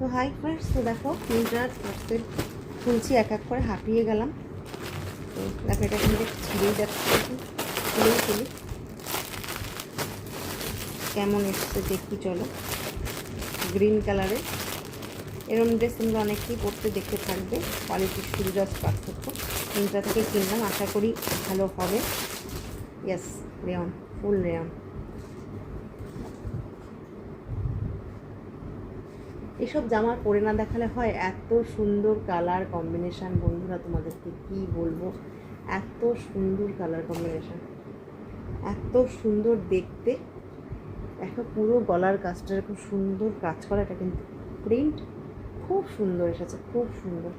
তো hi friends, তো দেখো তিনটা পার্সেল খুলছি, এক এক করে হাঁপিয়ে গেলাম। তো দেখো এটা কিন্তু ছিঁড়েই যাচ্ছে, খুলেই খুলি কেমন এসছে দেখি চলো। গ্রিন কালারের এরকম ড্রেস তোমরা অনেকেই পরতে দেখতে থাকবে, কোয়ালিটির শুধু জাস্ট পার্থক্য। তিনটা থেকে কিনলাম, আশা করি ভালো হবে। ইয়েস, রেয়ন, ফুল রেয়ন। এসব জামা পরে না দেখালে হয়? এত সুন্দর কালার কম্বিনেশান বন্ধুরা, তোমাদেরকে কি বলবো, এত সুন্দর কালার কম্বিনেশান, এত সুন্দর দেখতে। দেখো পুরো গলার কাজটা খুব সুন্দর কাজ করা, এটা কিন্তু প্রিন্ট খুব সুন্দর এসেছে, খুব সুন্দর।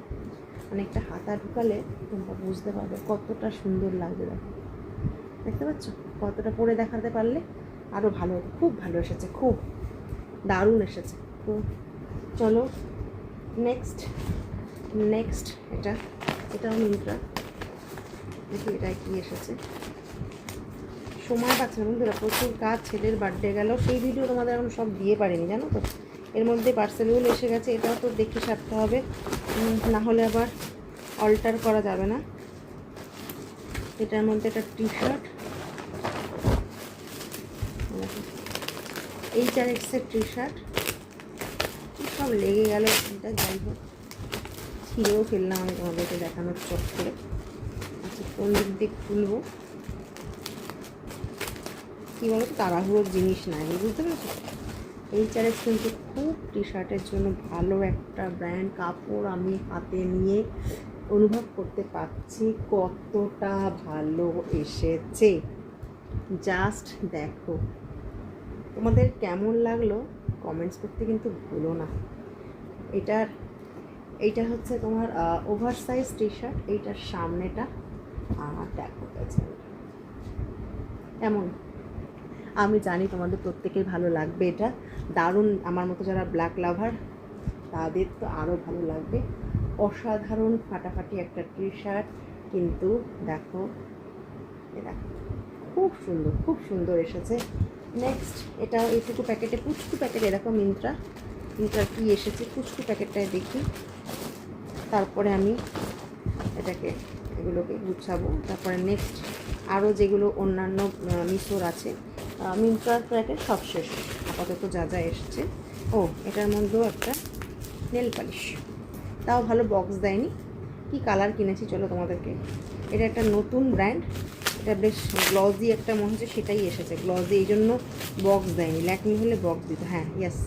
অনেকটা হাতা ঢুকালে তোমরা বুঝতে পারবে কতটা সুন্দর লাগবে। দেখো, দেখতে পাচ্ছ? কতটা পরে দেখাতে পারলে আরও ভালো হতো। খুব ভালো এসেছে, খুব দারুণ এসেছে। তো চলো নেক্সট এটাও মিন্ত্রা, দেখি এটা কি এসেছে। সময় পাচ্ছে না বন্ধুরা, প্রচুর কাজ, ছেলের বার্থডে গেল, সেই ভিডিও তোমাদের এখন সব দিয়ে পারিনি জানো তো। এর মধ্যে পার্সেলগুলো এসে গেছে, এটাও তো দেখে সারতে হবে, না হলে আবার অল্টার করা যাবে না। এটার মধ্যে একটা টি শার্ট, HRX-এর টি শার্ট, সব লেগে গেল এটা, যাই হোক ছিঁড়েও ফেললাম আমি তোমাদেরকে দেখানোর চট করে। আচ্ছা, কোন দিক দিয়ে খুলবো কী বলো তো, তাড়াহুড়োর জিনিস না, বুঝতে পেরেছো? HRX কিন্তু খুব টি শার্টের জন্য ভালো একটা ব্র্যান্ড। কাপড় আমি হাতে নিয়ে অনুভব করতে পারছি কতটা ভালো এসেছে। জাস্ট দেখো, তোমাদের কেমন লাগলো কমেন্টস করতে কিন্তু ভুলো না। এইটা হচ্ছে তোমার ওভার সাইজ টি শার্ট, এইটার সামনেটা, আর দেখো এমন। আমি জানি তোমাদের প্রত্যেকের ভালো লাগবে, এটা দারুণ। আমার মতো যারা ব্ল্যাক লাভার তাদের তো আরও ভালো লাগবে। অসাধারণ ফাটাফাটি একটা টি শার্ট কিন্তু, দেখো দেখো খুব সুন্দর, খুব সুন্দর এসেছে। নেক্সট এটা এইটুকু প্যাকেটে, পুচকু প্যাকেটে দেখো মিন্ত্রার কী এসেছে, পুচকু প্যাকেটটায় দেখি, তারপরে আমি এগুলোকে গুছাবো। তারপরে নেক্সট আরও যেগুলো অন্যান্য মিশোর আছে, মিন্ত্রার প্যাকেট সব শেষ আপাতত যা যা এসছে। ও, এটার মধ্যেও একটা নেল পালিশ, তাও ভালো বক্স দেয়নি। কি কালার কিনেছি চলো তোমাদেরকে। এটা একটা নতুন ব্র্যান্ড, এটা বেশ গ্লজি একটা মনে হচ্ছে, সেটাই এসেছে গ্লজি, এই জন্য বক্স দেয়নি। ল্যাকমি হলে বক্স দিত। হ্যাঁ, ইয়েস,